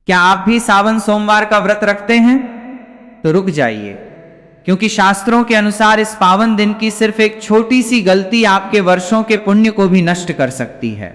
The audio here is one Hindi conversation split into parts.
क्या आप भी सावन सोमवार का व्रत रखते हैं? तो रुक जाइए, क्योंकि शास्त्रों के अनुसार इस पावन दिन की सिर्फ एक छोटी सी गलती आपके वर्षों के पुण्य को भी नष्ट कर सकती है।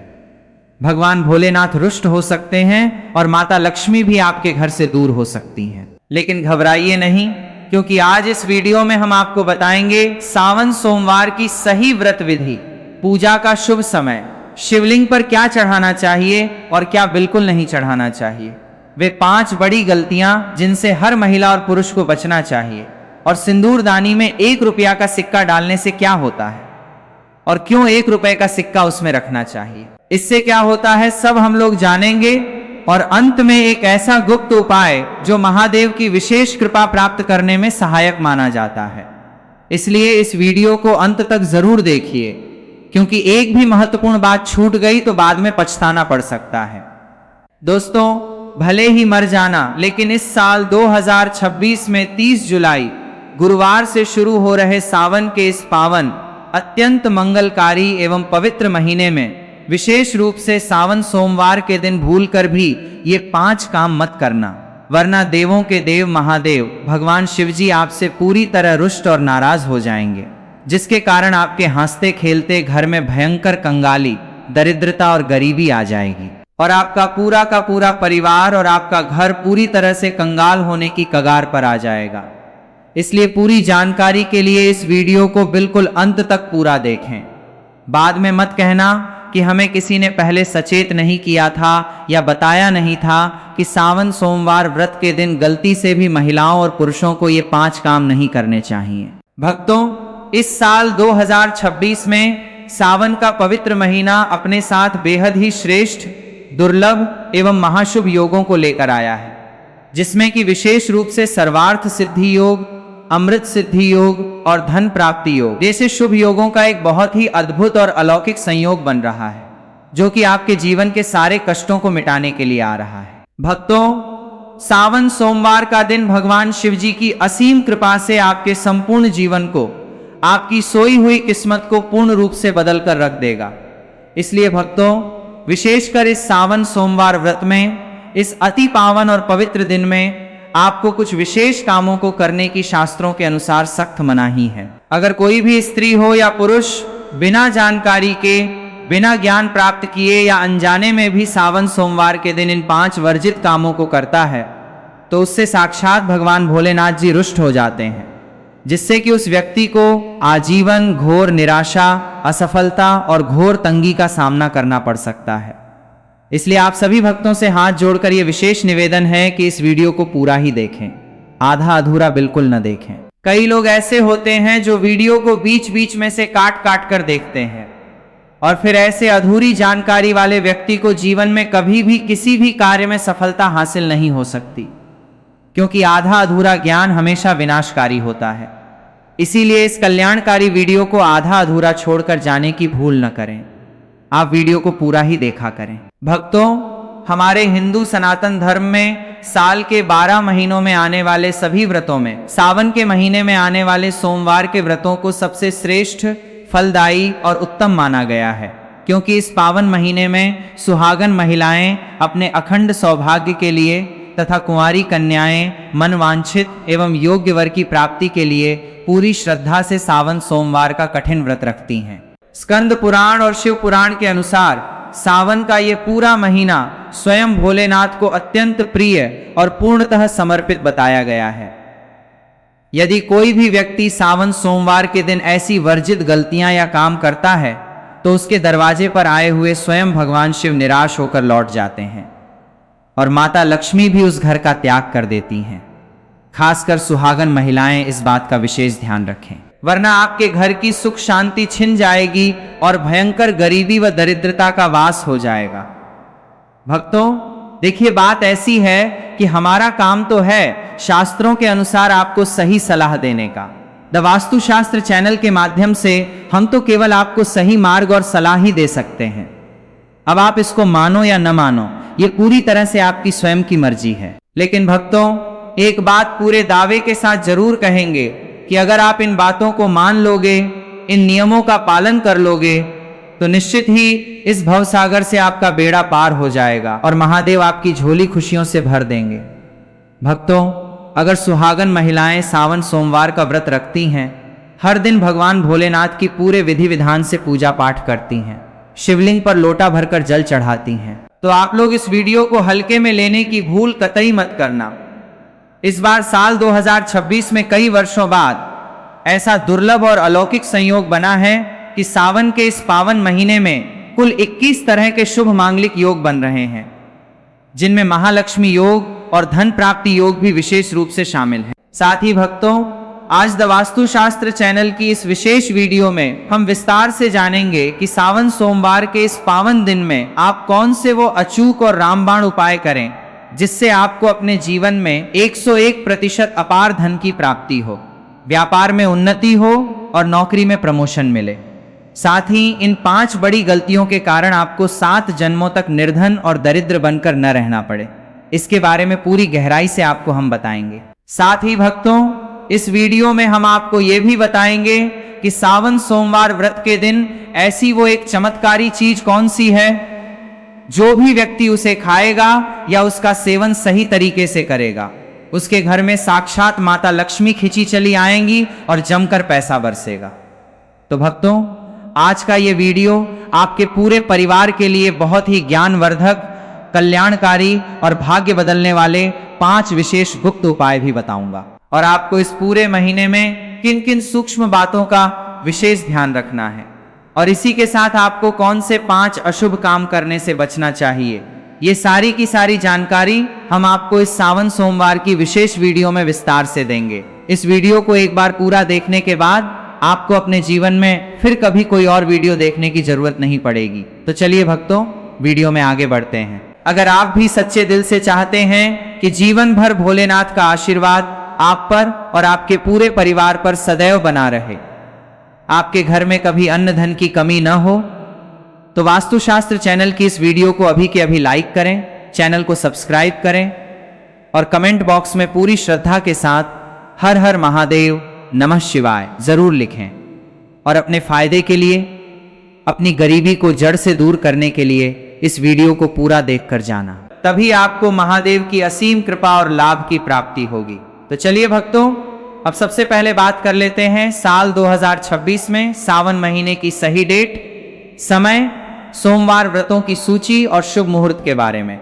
भगवान भोलेनाथ रुष्ट हो सकते हैं और माता लक्ष्मी भी आपके घर से दूर हो सकती हैं। लेकिन घबराइए नहीं, क्योंकि आज इस वीडियो में हम आपको बताएंगे सावन सोमवार की सही व्रत विधि, पूजा का शुभ समय, शिवलिंग पर क्या चढ़ाना चाहिए और क्या बिल्कुल नहीं चढ़ाना चाहिए, वे 5 बड़ी गलतियां जिनसे हर महिला और पुरुष को बचना चाहिए, और सिंदूरदानी में 1 रुपया का सिक्का डालने से क्या होता है और क्यों 1 रुपए का सिक्का उसमें रखना चाहिए, इससे क्या होता है, सब हम लोग जानेंगे। और अंत में एक ऐसा गुप्त उपाय जो महादेव की विशेष कृपा प्राप्त करने में सहायक माना जाता है। इसलिए इस वीडियो को अंत तक जरूर देखिए, क्योंकि एक भी महत्वपूर्ण बात छूट गई तो बाद में पछताना पड़ सकता है। दोस्तों, भले ही मर जाना, लेकिन इस साल 2026 में 30 जुलाई गुरुवार से शुरू हो रहे सावन के इस पावन, अत्यंत मंगलकारी एवं पवित्र महीने में विशेष रूप से सावन सोमवार के दिन भूलकर भी ये 5 काम मत करना, वरना देवों के देव महादेव भगवान शिवजी आपसे पूरी तरह रुष्ट और नाराज हो जाएंगे, जिसके कारण आपके हंसते खेलते घर में भयंकर कंगाली, दरिद्रता और गरीबी आ जाएगी और आपका पूरा का पूरा परिवार और आपका घर पूरी तरह से कंगाल होने की कगार पर आ जाएगा। इसलिए पूरी जानकारी के लिए इस वीडियो को बिल्कुल अंत तक पूरा देखें। बाद में मत कहना कि हमें किसी ने पहले सचेत नहीं किया था या बताया नहीं था कि सावन सोमवार व्रत के दिन गलती से भी महिलाओं और पुरुषों को ये 5 काम नहीं करने चाहिए। भक्तों, इस साल 2026 में सावन का पवित्र महीना अपने साथ बेहद ही श्रेष्ठ, दुर्लभ एवं महाशुभ योगों को लेकर आया है, जिसमें कि विशेष रूप से सर्वार्थ सिद्धि योग, अमृत सिद्धि योग और धन प्राप्ति योग जैसे शुभ योगों का एक बहुत ही अद्भुत और अलौकिक संयोग बन रहा है, जो कि आपके जीवन के सारे कष्टों को मिटाने के लिए आ रहा है। भक्तों, सावन सोमवार का दिन भगवान शिवजी की असीम कृपा से आपके संपूर्ण जीवन को, आपकी सोई हुई किस्मत को पूर्ण रूप से बदल कर रख देगा। इसलिए भक्तों, विशेषकर इस सावन सोमवार व्रत में, इस अति पावन और पवित्र दिन में आपको कुछ विशेष कामों को करने की शास्त्रों के अनुसार सख्त मनाही है। अगर कोई भी स्त्री हो या पुरुष बिना जानकारी के, बिना ज्ञान प्राप्त किए या अनजाने में भी सावन सोमवार के दिन इन 5 वर्जित कामों को करता है, तो उससे साक्षात भगवान भोलेनाथ जी रुष्ट हो जाते हैं, जिससे कि उस व्यक्ति को आजीवन घोर निराशा, असफलता और घोर तंगी का सामना करना पड़ सकता है। इसलिए आप सभी भक्तों से हाथ जोड़कर यह विशेष निवेदन है कि इस वीडियो को पूरा ही देखें, आधा अधूरा बिल्कुल न देखें। कई लोग ऐसे होते हैं जो वीडियो को बीच बीच में से काट काट कर देखते हैं, और फिर ऐसे अधूरी जानकारी वाले व्यक्ति को जीवन में कभी भी किसी भी कार्य में सफलता हासिल नहीं हो सकती, क्योंकि आधा अधूरा ज्ञान हमेशा विनाशकारी होता है। इसीलिए इस कल्याणकारी वीडियो को आधा अधूरा छोड़कर जाने की भूल न करें, आप वीडियो को पूरा ही देखा करें। भक्तों, हमारे हिंदू सनातन धर्म में साल के 12 महीनों में आने वाले सभी व्रतों में सावन के महीने में आने वाले सोमवार के व्रतों को सबसे श्रेष्ठ, फलदायी और उत्तम माना गया है, क्योंकि इस पावन महीने में सुहागन महिलाएं अपने अखंड सौभाग्य के लिए तथा कुंवारी कन्याएं मनवांछित एवं योग्य वर की प्राप्ति के लिए पूरी श्रद्धा से सावन सोमवार का कठिन व्रत रखती हैं। स्कंद पुराण और शिव पुराण के अनुसार सावन का ये पूरा महीना स्वयं भोलेनाथ को अत्यंत प्रिय और पूर्णतः समर्पित बताया गया है। यदि कोई भी व्यक्ति सावन सोमवार के दिन ऐसी वर्जित गलतियां या काम करता है, तो उसके दरवाजे पर आए हुए स्वयं भगवान शिव निराश होकर लौट जाते हैं और माता लक्ष्मी भी उस घर का त्याग कर देती हैं। खासकर सुहागन महिलाएं इस बात का विशेष ध्यान रखें, वरना आपके घर की सुख शांति छिन जाएगी और भयंकर गरीबी व दरिद्रता का वास हो जाएगा। भक्तों, देखिए, बात ऐसी है कि हमारा काम तो है शास्त्रों के अनुसार आपको सही सलाह देने का। द वास्तुशास्त्र चैनल के माध्यम से हम तो केवल आपको सही मार्ग और सलाह ही दे सकते हैं। अब आप इसको मानो या न मानो, ये पूरी तरह से आपकी स्वयं की मर्जी है। लेकिन भक्तों, एक बात पूरे दावे के साथ जरूर कहेंगे कि अगर आप इन बातों को मान लोगे, इन नियमों का पालन कर लोगे, तो निश्चित ही इस भवसागर से आपका बेड़ा पार हो जाएगा और महादेव आपकी झोली खुशियों से भर देंगे। भक्तों, अगर सुहागन महिलाएं सावन सोमवार का व्रत रखती हैं, हर दिन भगवान भोलेनाथ की पूरे विधि विधान से पूजा पाठ करती हैं, शिवलिंग पर लोटा भरकर जल चढ़ाती हैं, तो आप लोग इस वीडियो को हल्के में लेने की भूल कतई मत करना। इस बार साल 2026 में कई वर्षों बाद ऐसा दुर्लभ और अलौकिक संयोग बना है कि सावन के इस पावन महीने में कुल 21 तरह के शुभ मांगलिक योग बन रहे हैं, जिनमें महालक्ष्मी योग और धन प्राप्ति योग भी विशेष रूप से शामिल हैं। साथ ही भक्तों, आज द वास्तुशास्त्र चैनल की इस विशेष वीडियो में हम विस्तार से जानेंगे कि सावन सोमवार के इस पावन दिन में आप कौन से वो अचूक और रामबाण उपाय करें जिससे आपको अपने जीवन में 101% अपार धन की प्राप्ति हो, व्यापार में उन्नति हो और नौकरी में प्रमोशन मिले। साथ ही इन 5 बड़ी गलतियों के कारण आपको 7 जन्मों तक निर्धन और दरिद्र बनकर न रहना पड़े, इसके बारे में पूरी गहराई से आपको हम बताएंगे। साथ ही भक्तों, इस वीडियो में हम आपको ये भी बताएंगे कि सावन सोमवार व्रत के दिन ऐसी वो एक चमत्कारी चीज कौन सी है जो भी व्यक्ति उसे खाएगा या उसका सेवन सही तरीके से करेगा, उसके घर में साक्षात माता लक्ष्मी खिंची चली आएंगी और जमकर पैसा बरसेगा। तो भक्तों, आज का ये वीडियो आपके पूरे परिवार के लिए बहुत ही ज्ञानवर्धक, कल्याणकारी और भाग्य बदलने वाले 5 विशेष गुप्त उपाय भी बताऊंगा, और आपको इस पूरे महीने में किन किन सूक्ष्म बातों का विशेष ध्यान रखना है और इसी के साथ आपको कौन से 5 अशुभ काम करने से बचना चाहिए, ये सारी की सारी जानकारी हम आपको इस सावन सोमवार की विशेष वीडियो में विस्तार से देंगे। इस वीडियो को एक बार पूरा देखने के बाद आपको अपने जीवन में फिर कभी कोई और वीडियो देखने की जरूरत नहीं पड़ेगी। तो चलिए भक्तों, वीडियो में आगे बढ़ते हैं। अगर आप भी सच्चे दिल से चाहते हैं कि जीवन भर भोलेनाथ का आशीर्वाद आप पर और आपके पूरे परिवार पर सदैव बना रहे, आपके घर में कभी अन्न धन की कमी न हो, तो वास्तुशास्त्र चैनल की इस वीडियो को अभी के अभी लाइक करें, चैनल को सब्सक्राइब करें और कमेंट बॉक्स में पूरी श्रद्धा के साथ हर हर महादेव, नमः शिवाय जरूर लिखें। और अपने फायदे के लिए, अपनी गरीबी को जड़ से दूर करने के लिए इस वीडियो को पूरा देखकर जाना, तभी आपको महादेव की असीम कृपा और लाभ की प्राप्ति होगी। तो चलिए भक्तों, अब सबसे पहले बात कर लेते हैं साल 2026 में सावन महीने की सही डेट, समय, सोमवार व्रतों की सूची और शुभ मुहूर्त के बारे में।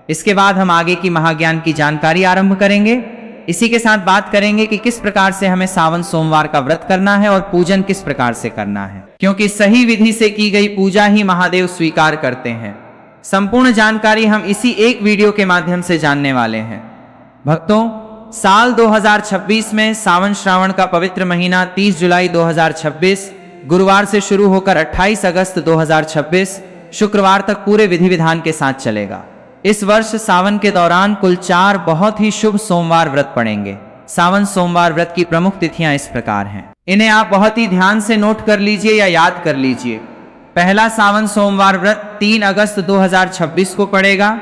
इसके बाद हम आगे की महाज्ञान की जानकारी आरंभ करेंगे। इसी के साथ बात करेंगे कि किस प्रकार से हमें सावन सोमवार का व्रत करना है और पूजन किस प्रकार से करना है, क्योंकि सही विधि से की गई पूजा ही महादेव स्वीकार करते हैं। संपूर्ण जानकारी हम इसी एक वीडियो के माध्यम से जानने वाले हैं। भक्तों, साल 2026 में सावन श्रावण का पवित्र महीना 30 जुलाई 2026 गुरुवार से शुरू होकर 28 अगस्त 2026 शुक्रवार तक पूरे विधि विधान के साथ चलेगा। इस वर्ष सावन के दौरान कुल 4 बहुत ही शुभ सोमवार व्रत पड़ेंगे। सावन सोमवार व्रत की प्रमुख तिथियां इस प्रकार हैं, इन्हें आप बहुत ही ध्यान से नोट कर लीजिए या याद कर लीजिए। पहला सावन सोमवार व्रत 3 अगस्त 2026 को पड़ेगा।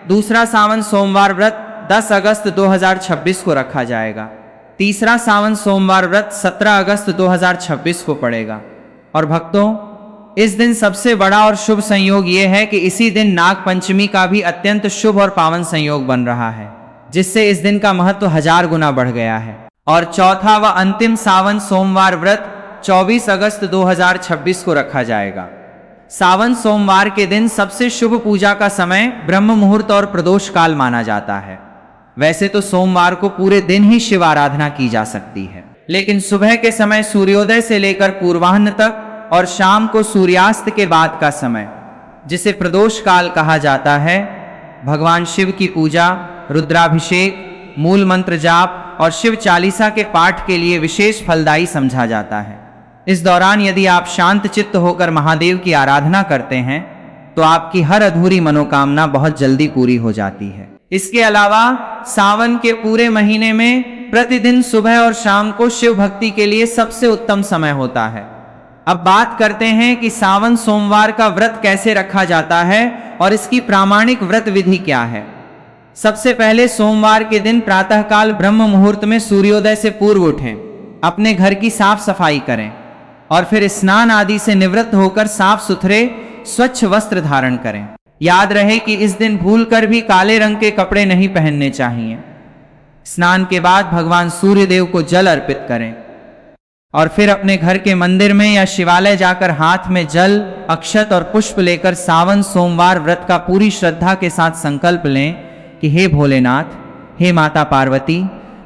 दूसरा सावन सोमवार व्रत 10 अगस्त 2026 को रखा जाएगा। तीसरा सावन सोमवार व्रत 17 अगस्त 2026 को पड़ेगा। और भक्तों, इस दिन सबसे बड़ा और शुभ संयोग ये है कि इसी दिन नाग पंचमी का भी अत्यंत शुभ और पावन संयोग बन रहा है, जिससे इस दिन का महत्व 1000 गुना बढ़ गया है। और चौथा व अंतिम सावन सोमवार व्रत 24 अगस्त 2026 को रखा जाएगा। सावन सोमवार के दिन सबसे शुभ पूजा का समय ब्रह्म मुहूर्त और प्रदोष काल माना जाता है। वैसे तो सोमवार को पूरे दिन ही शिव आराधना की जा सकती है, लेकिन सुबह के समय सूर्योदय से लेकर पूर्वाह्न तक और शाम को सूर्यास्त के बाद का समय, जिसे प्रदोष काल कहा जाता है, भगवान शिव की पूजा, रुद्राभिषेक, मूल मंत्र जाप और शिव चालीसा के पाठ के लिए विशेष फलदायी समझा जाता है। इस दौरान यदि आप शांत चित्त होकर महादेव की आराधना करते हैं तो आपकी हर अधूरी मनोकामना बहुत जल्दी पूरी हो जाती है। इसके अलावा सावन के पूरे महीने में प्रतिदिन सुबह और शाम को शिव भक्ति के लिए सबसे उत्तम समय होता है। अब बात करते हैं कि सावन सोमवार का व्रत कैसे रखा जाता है और इसकी प्रामाणिक व्रत विधि क्या है। सबसे पहले सोमवार के दिन प्रातःकाल ब्रह्म मुहूर्त में सूर्योदय से पूर्व उठें, अपने घर की साफ सफाई करें, और फिर स्नान आदि से निवृत्त होकर साफ सुथरे स्वच्छ वस्त्र धारण करें। याद रहे कि इस दिन भूलकर भी काले रंग के कपड़े नहीं पहनने चाहिए। स्नान के बाद भगवान सूर्य देव को जल अर्पित करें और फिर अपने घर के मंदिर में या शिवालय जाकर हाथ में जल, अक्षत और पुष्प लेकर सावन सोमवार व्रत का पूरी श्रद्धा के साथ संकल्प लें कि हे भोलेनाथ, हे माता पार्वती,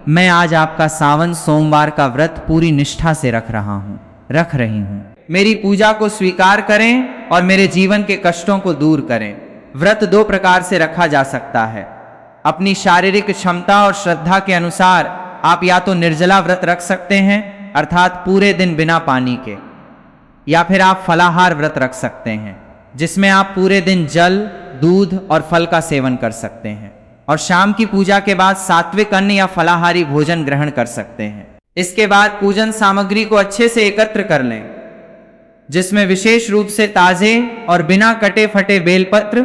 मैं आज आपका सावन सोमवार का व्रत पूरी निष्ठा से रख रही हूँ। मेरी पूजा को स्वीकार करें और मेरे जीवन के कष्टों को दूर करें। व्रत दो प्रकार से रखा जा सकता है। अपनी शारीरिक क्षमता और श्रद्धा के अनुसार आप या तो निर्जला व्रत रख सकते हैं, अर्थात पूरे दिन बिना पानी के, या फिर आप फलाहार व्रत रख सकते हैं, जिसमें आप पूरे दिन जल, दूध और फल का सेवन कर सकते हैं और शाम की पूजा के बाद सात्विक अन्न या फलाहारी भोजन ग्रहण कर सकते हैं। इसके बाद पूजन सामग्री को अच्छे से एकत्र कर लें, जिसमें विशेष रूप से ताजे और बिना कटे फटे बेलपत्र,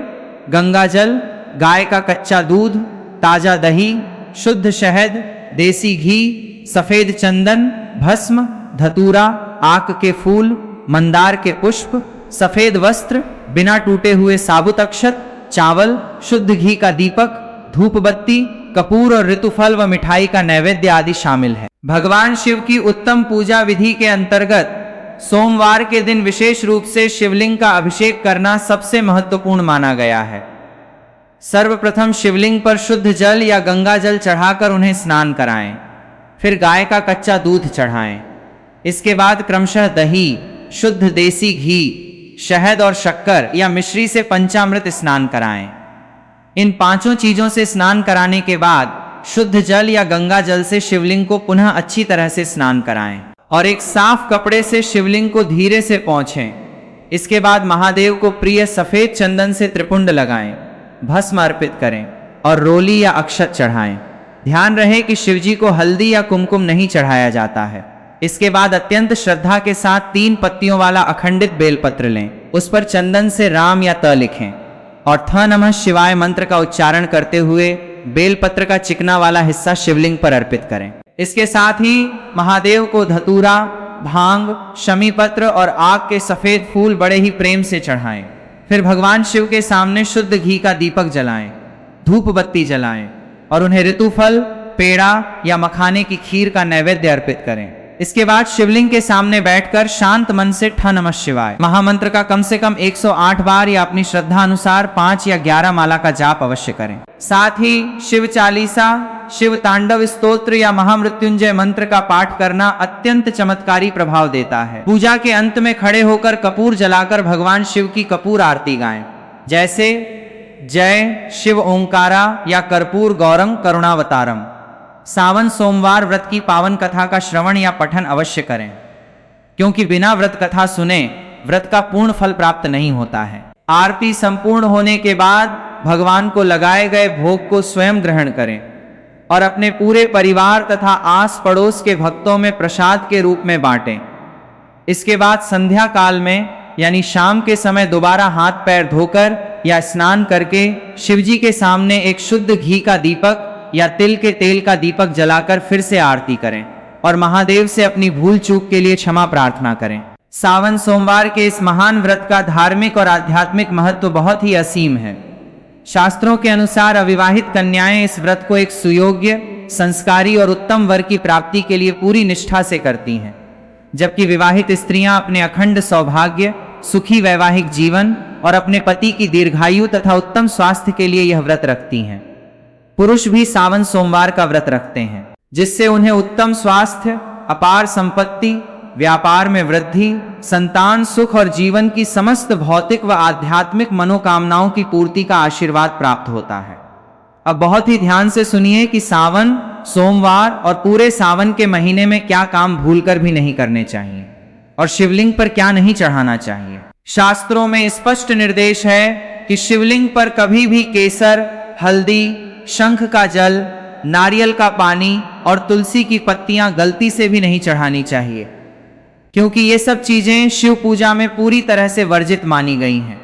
गंगा जल, गाय का कच्चा दूध, ताजा दही, शुद्ध शहद, देसी घी, सफेद चंदन, भस्म, धतूरा, आक के फूल, मंदार के पुष्प, सफेद वस्त्र, बिना टूटे हुए साबुत अक्षत, चावल, शुद्ध घी का दीपक, धूप बत्ती, कपूर और ऋतुफल व मिठाई का नैवेद्य आदि शामिल है। भगवान शिव की उत्तम पूजा विधि के अंतर्गत सोमवार के दिन विशेष रूप से शिवलिंग का अभिषेक करना सबसे महत्वपूर्ण माना गया है। सर्वप्रथम शिवलिंग पर शुद्ध जल या गंगा जल चढ़ाकर उन्हें स्नान कराएं, फिर गाय का कच्चा दूध चढ़ाएं। इसके बाद क्रमशः दही, शुद्ध देसी घी, शहद और शक्कर या मिश्री से पंचामृत स्नान कराएं। इन पांचों चीजों से स्नान कराने के बाद शुद्ध जल या गंगा जल से शिवलिंग को पुनः अच्छी तरह से स्नान कराएं और एक साफ कपड़े से शिवलिंग को धीरे से पोंछें। इसके बाद महादेव को प्रिय सफेद चंदन से त्रिपुंड लगाएं, भस्म अर्पित करें और रोली या अक्षत चढ़ाएं। ध्यान रहे कि शिवजी को हल्दी या कुमकुम नहीं चढ़ाया जाता है। इसके बाद अत्यंत श्रद्धा के साथ 3 पत्तियों वाला अखंडित बेलपत्र लें, उस पर चंदन से राम या त लिखें और थ नमः शिवाय मंत्र का उच्चारण करते हुए बेलपत्र का चिकना वाला हिस्सा शिवलिंग पर अर्पित करें। इसके साथ ही महादेव को धतूरा, भांग, शमी पत्र और आग के सफेद फूल बड़े ही प्रेम से चढ़ाएं। फिर भगवान शिव के सामने शुद्ध घी का दीपक जलाएं, धूप बत्ती जलाएं और उन्हें ऋतुफल, पेड़ा या मखाने की खीर का नैवेद्य अर्पित करें। इसके बाद शिवलिंग के सामने बैठकर शांत मन से ठ नमः शिवाय महामंत्र का कम से कम 108 बार या अपनी श्रद्धा अनुसार 5 या 11 माला का जाप अवश्य करें। साथ ही शिव चालीसा, शिव तांडव स्तोत्र या महामृत्युंजय मंत्र का पाठ करना अत्यंत चमत्कारी प्रभाव देता है। पूजा के अंत में खड़े होकर कपूर जलाकर भगवान शिव की कपूर आरती गाएं, जैसे जय शिव ओंकारा या कर्पूर गौरम करुणावतारम। सावन सोमवार व्रत की पावन कथा का श्रवण या पठन अवश्य करें, क्योंकि बिना व्रत कथा सुने व्रत का पूर्ण फल प्राप्त नहीं होता है। आरती संपूर्ण होने के बाद भगवान को लगाए गए भोग को स्वयं ग्रहण करें और अपने पूरे परिवार तथा आस पड़ोस के भक्तों में प्रसाद के रूप में बांटें। इसके बाद संध्या काल में यानी शाम के समय दोबारा हाथ पैर धोकर या स्नान करके शिवजी के सामने एक शुद्ध घी का दीपक या तिल के तेल का दीपक जलाकर फिर से आरती करें और महादेव से अपनी भूल चूक के लिए क्षमा प्रार्थना करें। सावन सोमवार के इस महान व्रत का धार्मिक और आध्यात्मिक महत्व बहुत ही असीम है। शास्त्रों के अनुसार अविवाहित कन्याएं इस व्रत को एक सुयोग्य, संस्कारी और उत्तम वर की प्राप्ति के लिए पूरी निष्ठा से करती हैं, जबकि विवाहित स्त्रियां अपने अखंड सौभाग्य, सुखी वैवाहिक जीवन और अपने पति की दीर्घायु तथा उत्तम स्वास्थ्य के लिए यह व्रत रखती हैं। पुरुष भी सावन सोमवार का व्रत रखते हैं, जिससे उन्हें उत्तम स्वास्थ्य, अपार संपत्ति, व्यापार में वृद्धि, संतान सुख और जीवन की समस्त भौतिक व आध्यात्मिक मनोकामनाओं की पूर्ति का आशीर्वाद प्राप्त होता है। अब बहुत ही ध्यान से सुनिए कि सावन, सोमवार और पूरे सावन के महीने में क्या काम भूलकर भी नहीं करने चाहिए और शिवलिंग पर क्या नहीं चढ़ाना चाहिए। शास्त्रों में स्पष्ट निर्देश है कि शिवलिंग पर कभी भी केसर, हल्दी, शंख का जल, नारियल का पानी और तुलसी की पत्तियां गलती से भी नहीं चढ़ानी चाहिए, क्योंकि ये सब चीजें शिव पूजा में पूरी तरह से वर्जित मानी गई हैं।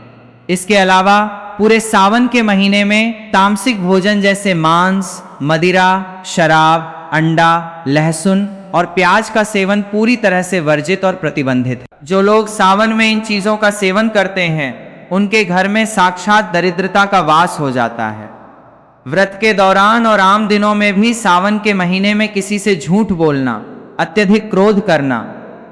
इसके अलावा पूरे सावन के महीने में तामसिक भोजन जैसे मांस, मदिरा, शराब, अंडा, लहसुन, और प्याज का सेवन पूरी तरह से वर्जित और प्रतिबंधित है। जो लोग सावन में इन चीजों का सेवन करते हैं उनके घर में साक्षात दरिद्रता का वास हो जाता है। व्रत के दौरान और आम दिनों में भी सावन के महीने में किसी से झूठ बोलना, अत्यधिक क्रोध करना,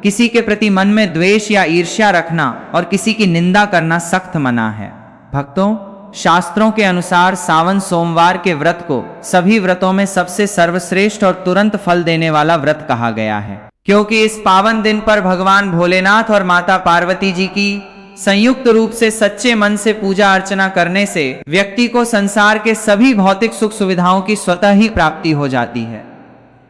किसी के प्रति मन में द्वेष या ईर्ष्या रखना और किसी की निंदा करना सख्त मना है। भक्तों, शास्त्रों के अनुसार सावन सोमवार के व्रत को सभी व्रतों में सबसे सर्वश्रेष्ठ और तुरंत फल देने वाला व्रत कहा गया है, क्योंकि इस पावन दिन पर भगवान भोलेनाथ और माता पार्वती जी की संयुक्त रूप से सच्चे मन से पूजा अर्चना करने से व्यक्ति को संसार के सभी भौतिक सुख सुविधाओं की स्वतः ही प्राप्ति हो जाती है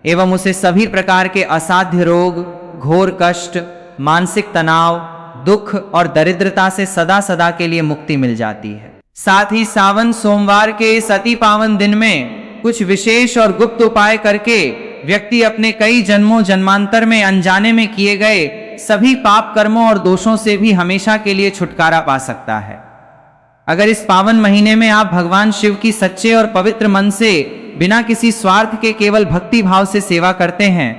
एवं उसे सभी प्रकार के असाध्य रोग, घोर कष्ट, मानसिक तनाव, दुख और दरिद्रता से सदा सदा के लिए मुक्ति मिल जाती है। साथ ही सावन सोमवार के इस अति पावन दिन में कुछ विशेष और गुप्त उपाय करके व्यक्ति अपने कई जन्मों जन्मांतर में अनजाने में किए गए सभी पाप कर्मों और दोषों से भी हमेशा के लिए छुटकारा पा सकता है। अगर इस पावन महीने में आप भगवान शिव की सच्चे और पवित्र मन से बिना किसी स्वार्थ के केवल भक्ति भाव से सेवा करते हैं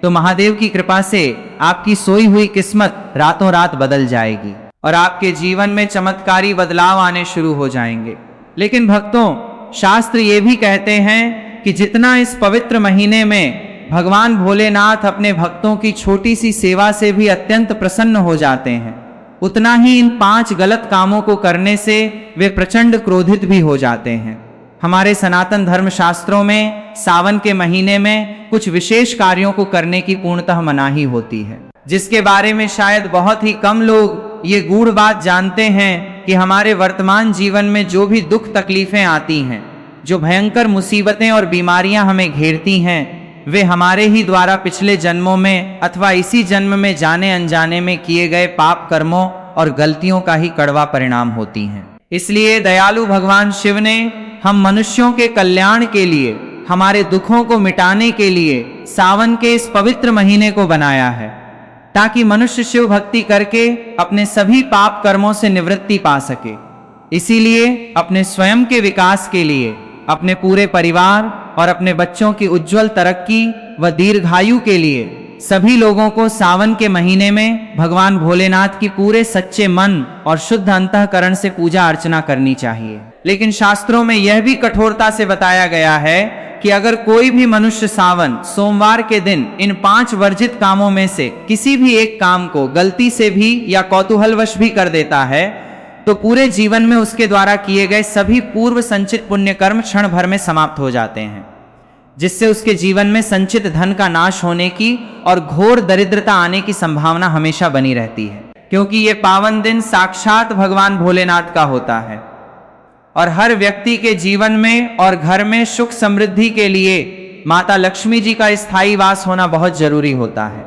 तो महादेव की कृपा से आपकी सोई हुई किस्मत रातों रात बदल जाएगी और आपके जीवन में चमत्कारी बदलाव आने शुरू हो जाएंगे। लेकिन भक्तों, शास्त्र ये भी कहते हैं कि जितना इस पवित्र महीने में भगवान भोलेनाथ अपने भक्तों की छोटी सी सेवा से भी अत्यंत प्रसन्न हो जाते हैं, उतना ही इन 5 गलत कामों को करने से वे प्रचंड क्रोधित भी हो जाते हैं। हमारे सनातन धर्म शास्त्रों में सावन के महीने में कुछ विशेष कार्यों को करने की पूर्णतः मनाही होती है, जिसके बारे में शायद बहुत ही कम लोग ये गूढ़ बात जानते हैं कि हमारे वर्तमान जीवन में जो भी दुख तकलीफें आती हैं, जो भयंकर मुसीबतें और बीमारियां हमें घेरती हैं, वे हमारे ही द्वारा पिछले जन्मों में अथवा इसी जन्म में जाने अनजाने में किए गए पाप कर्मों और गलतियों का ही कड़वा परिणाम होती हैं। इसलिए दयालु भगवान शिव ने हम मनुष्यों के कल्याण के लिए, हमारे दुखों को मिटाने के लिए सावन के इस पवित्र महीने को बनाया है, ताकि मनुष्य शिव भक्ति करके अपने सभी पाप कर्मों से निवृत्ति पा सके। इसीलिए अपने स्वयं के विकास के लिए, अपने पूरे परिवार और अपने बच्चों की उज्जवल तरक्की व दीर्घायु के लिए सभी लोगों को सावन के महीने में भगवान भोलेनाथ की पूरे सच्चे मन और शुद्ध अंतःकरण से पूजा अर्चना करनी चाहिए। लेकिन शास्त्रों में यह भी कठोरता से बताया गया है कि अगर कोई भी मनुष्य सावन सोमवार के दिन इन 5 वर्जित कामों में से किसी भी एक काम को गलती से भी या कौतूहलवश भी कर देता है तो पूरे जीवन में उसके द्वारा किए गए सभी पूर्व संचित पुण्य कर्म क्षण भर में समाप्त हो जाते हैं, जिससे उसके जीवन में संचित धन का नाश होने की और घोर दरिद्रता आने की संभावना हमेशा बनी रहती है, क्योंकि ये पावन दिन साक्षात भगवान भोलेनाथ का होता है। और हर व्यक्ति के जीवन में और घर में सुख समृद्धि के लिए माता लक्ष्मी जी का स्थायी वास होना बहुत जरूरी होता है,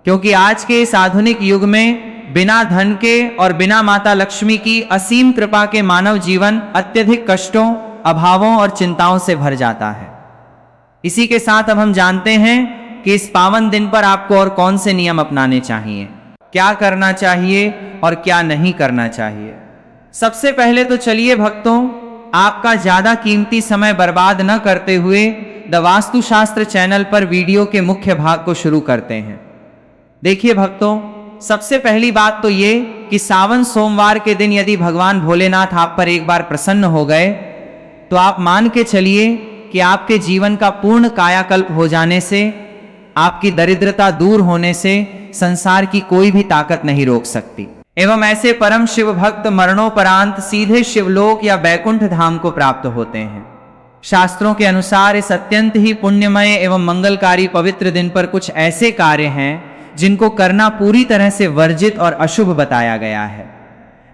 क्योंकि आज के इस आधुनिक युग में बिना धन के और बिना माता लक्ष्मी की असीम कृपा के मानव जीवन अत्यधिक कष्टों, अभावों और चिंताओं से भर जाता है। इसी के साथ अब हम जानते हैं कि इस पावन दिन पर आपको और कौन से नियम अपनाने चाहिए, क्या करना चाहिए और क्या नहीं करना चाहिए। सबसे पहले तो चलिए भक्तों, आपका ज्यादा कीमती समय बर्बाद न करते हुए द वास्तुशास्त्र चैनल पर वीडियो के मुख्य भाग को शुरू करते हैं। देखिए भक्तों, सबसे पहली बात तो ये कि सावन सोमवार के दिन यदि भगवान भोलेनाथ आप पर एक बार प्रसन्न हो गए तो आप मान के चलिए कि आपके जीवन का पूर्ण कायाकल्प हो जाने से, आपकी दरिद्रता दूर होने से संसार की कोई भी ताकत नहीं रोक सकती। एवं ऐसे परम शिव भक्त मरणोपरांत सीधे शिवलोक या बैकुंठ धाम को प्राप्त होते हैं। शास्त्रों के अनुसार इस अत्यंत ही पुण्यमय एवं मंगलकारी पवित्र दिन पर कुछ ऐसे कार्य हैं जिनको करना पूरी तरह से वर्जित और अशुभ बताया गया है।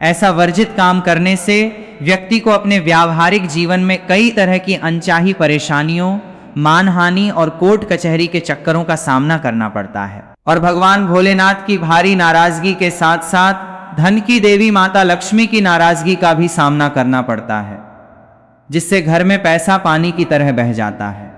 ऐसा वर्जित काम करने से व्यक्ति को अपने व्यावहारिक जीवन में कई तरह की अनचाही परेशानियों, मानहानि और कोर्ट कचहरी के चक्करों का सामना करना पड़ता है। और भगवान भोलेनाथ की भारी नाराजगी के साथ साथ धन की देवी माता लक्ष्मी की नाराजगी का भी सामना करना पड़ता है, जिससे घर में पैसा पानी की तरह बह जाता है।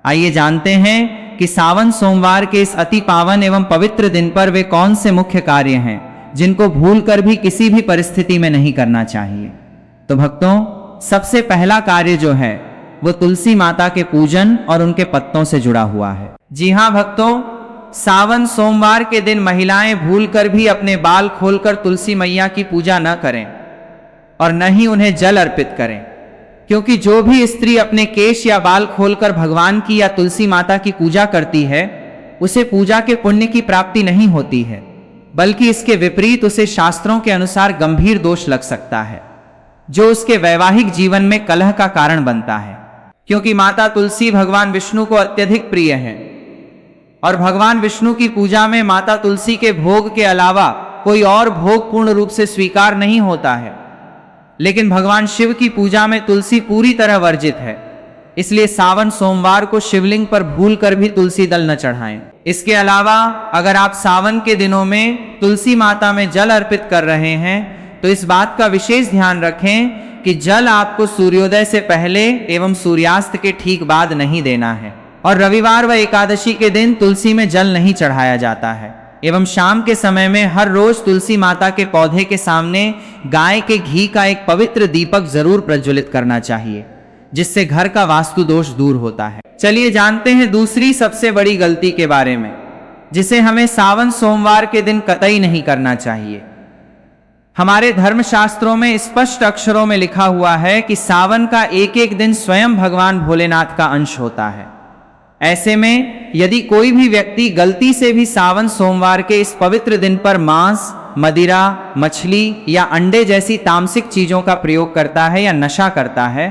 आइए जानते हैं कि सावन सोमवार के इस अति पावन एवं पवित्र दिन पर वे कौन से मुख्य कार्य हैं जिनको भूलकर भी किसी भी परिस्थिति में नहीं करना चाहिए। तो भक्तों, सबसे पहला कार्य जो है वो तुलसी माता के पूजन और उनके पत्तों से जुड़ा हुआ है। जी हाँ भक्तों, सावन सोमवार के दिन महिलाएं भूलकर भी अपने बाल खोलकर तुलसी मैया की पूजा न करें और न ही उन्हें जल अर्पित करें, क्योंकि जो भी स्त्री अपने केश या बाल खोलकर भगवान की या तुलसी माता की पूजा करती है उसे पूजा के पुण्य की प्राप्ति नहीं होती है, बल्कि इसके विपरीत उसे शास्त्रों के अनुसार गंभीर दोष लग सकता है, जो उसके वैवाहिक जीवन में कलह का कारण बनता है। क्योंकि माता तुलसी भगवान विष्णु को अत्यधिक प्रिय है और भगवान विष्णु की पूजा में माता तुलसी के भोग के अलावा कोई और भोग पूर्ण रूप से स्वीकार नहीं होता है। लेकिन भगवान शिव की पूजा में तुलसी पूरी तरह वर्जित है, इसलिए सावन सोमवार को शिवलिंग पर भूलकर भी तुलसी दल न चढ़ाएं। इसके अलावा अगर आप सावन के दिनों में तुलसी माता में जल अर्पित कर रहे हैं तो इस बात का विशेष ध्यान रखें कि जल आपको सूर्योदय से पहले एवं सूर्यास्त के ठीक बाद नहीं देना है और रविवार व एकादशी के दिन तुलसी में जल नहीं चढ़ाया जाता है। एवं शाम के समय में हर रोज तुलसी माता के पौधे के सामने गाय के घी का एक पवित्र दीपक जरूर प्रज्वलित करना चाहिए, जिससे घर का वास्तु दोष दूर होता है। चलिए जानते हैं दूसरी सबसे बड़ी गलती के बारे में, जिसे हमें सावन सोमवार के दिन कतई नहीं करना चाहिए। हमारे धर्मशास्त्रों में स्पष्ट अक्षरों में लिखा हुआ है कि सावन का एक एक दिन स्वयं भगवान भोलेनाथ का अंश होता है। ऐसे में यदि कोई भी व्यक्ति गलती से भी सावन सोमवार के इस पवित्र दिन पर मांस, मदिरा, मछली या अंडे जैसी तामसिक चीजों का प्रयोग करता है या नशा करता है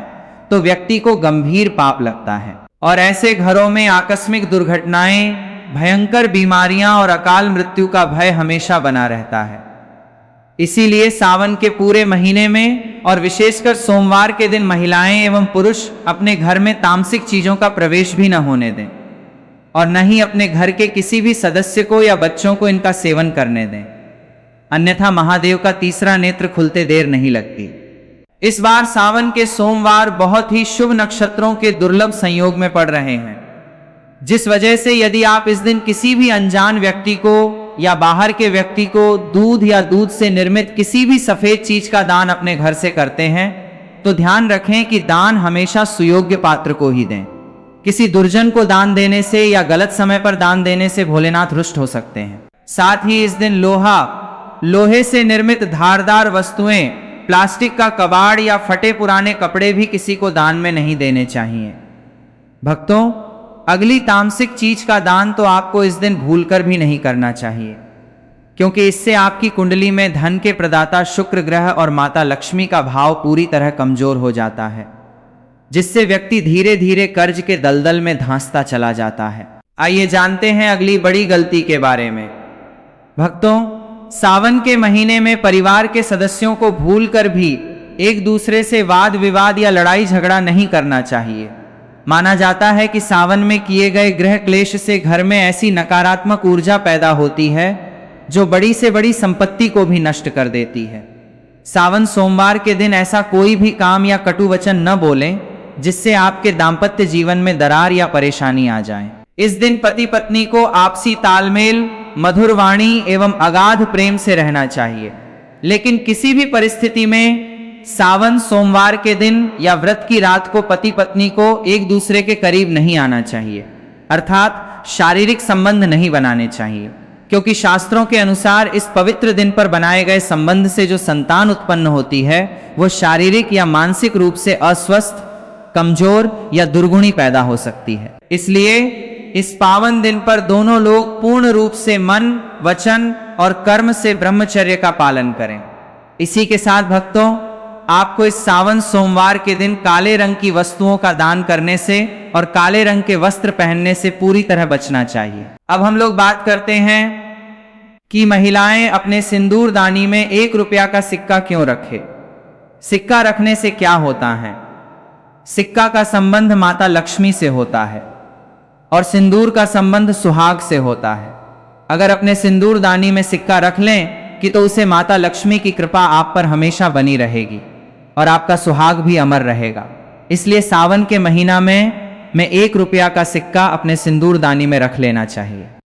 तो व्यक्ति को गंभीर पाप लगता है और ऐसे घरों में आकस्मिक दुर्घटनाएं, भयंकर बीमारियां और अकाल मृत्यु का भय हमेशा बना रहता है। इसीलिए सावन के पूरे महीने में और विशेषकर सोमवार के दिन महिलाएं एवं पुरुष अपने घर में तामसिक चीजों का प्रवेश भी न होने दें और न ही अपने घर के किसी भी सदस्य को या बच्चों को इनका सेवन करने दें, अन्यथा महादेव का तीसरा नेत्र खुलते देर नहीं लगती। इस बार सावन के सोमवार बहुत ही शुभ नक्षत्रों के दुर्लभ संयोग में पड़ रहे हैं, जिस वजह से यदि आप इस दिन किसी भी अनजान व्यक्ति को या बाहर के व्यक्ति को दूध या दूध से निर्मित किसी भी सफेद चीज का दान अपने घर से करते हैं तो ध्यान रखें कि दान हमेशा सुयोग्य पात्र को ही दें। किसी दुर्जन को दान देने से या गलत समय पर दान देने से भोलेनाथ रुष्ट हो सकते हैं। साथ ही इस दिन लोहे से निर्मित धारदार वस्तुएं, प्लास्टिक का कबाड़ या फटे पुराने कपड़े भी किसी को दान में नहीं देने चाहिए। भक्तों, अगली तामसिक चीज का दान तो आपको इस दिन भूलकर भी नहीं करना चाहिए, क्योंकि इससे आपकी कुंडली में धन के प्रदाता शुक्र ग्रह और माता लक्ष्मी का भाव पूरी तरह कमजोर हो जाता है, जिससे व्यक्ति धीरे धीरे कर्ज के दलदल में धंसता चला जाता है। आइए जानते हैं अगली बड़ी गलती के बारे में। भक्तों, सावन के महीने में परिवार के सदस्यों को भूलकर भी एक दूसरे से वाद विवाद या लड़ाई झगड़ा नहीं करना चाहिए। माना जाता है कि सावन में किए गए ग्रह क्लेश से घर में ऐसी नकारात्मक ऊर्जा पैदा होती है जो बड़ी से बड़ी संपत्ति को भी नष्ट कर देती है। सावन सोमवार के दिन ऐसा कोई भी काम या कटु वचन न बोलें जिससे आपके दाम्पत्य जीवन में दरार या परेशानी आ जाए। इस दिन पति पत्नी को आपसी तालमेल, मधुर वाणी एवं अगाध प्रेम से रहना चाहिए, लेकिन किसी भी परिस्थिति में सावन सोमवार के दिन या व्रत की रात को पति पत्नी को एक दूसरे के करीब नहीं आना चाहिए, अर्थात शारीरिक संबंध नहीं बनाने चाहिए, क्योंकि शास्त्रों के अनुसार इस पवित्र दिन पर बनाए गए संबंध से जो संतान उत्पन्न होती है वो शारीरिक या मानसिक रूप से अस्वस्थ, कमजोर या दुर्गुणी पैदा हो सकती है। इसलिए इस पावन दिन पर दोनों लोग पूर्ण रूप से मन, वचन और कर्म से ब्रह्मचर्य का पालन करें। इसी के साथ भक्तों, आपको इस सावन सोमवार के दिन काले रंग की वस्तुओं का दान करने से और काले रंग के वस्त्र पहनने से पूरी तरह बचना चाहिए। अब हम लोग बात करते हैं कि महिलाएं अपने सिंदूर दानी में 1 रुपया का सिक्का क्यों रखें। सिक्का रखने से क्या होता है? सिक्का का संबंध माता लक्ष्मी से होता है और सिंदूर का संबंध सुहाग से होता है। अगर अपने सिंदूर दानी में सिक्का रख लें कि तो उसे माता लक्ष्मी की कृपा आप पर हमेशा बनी रहेगी और आपका सुहाग भी अमर रहेगा। इसलिए सावन के महीना में 1 रुपया का सिक्का अपने सिंदूर दानी में रख लेना चाहिए।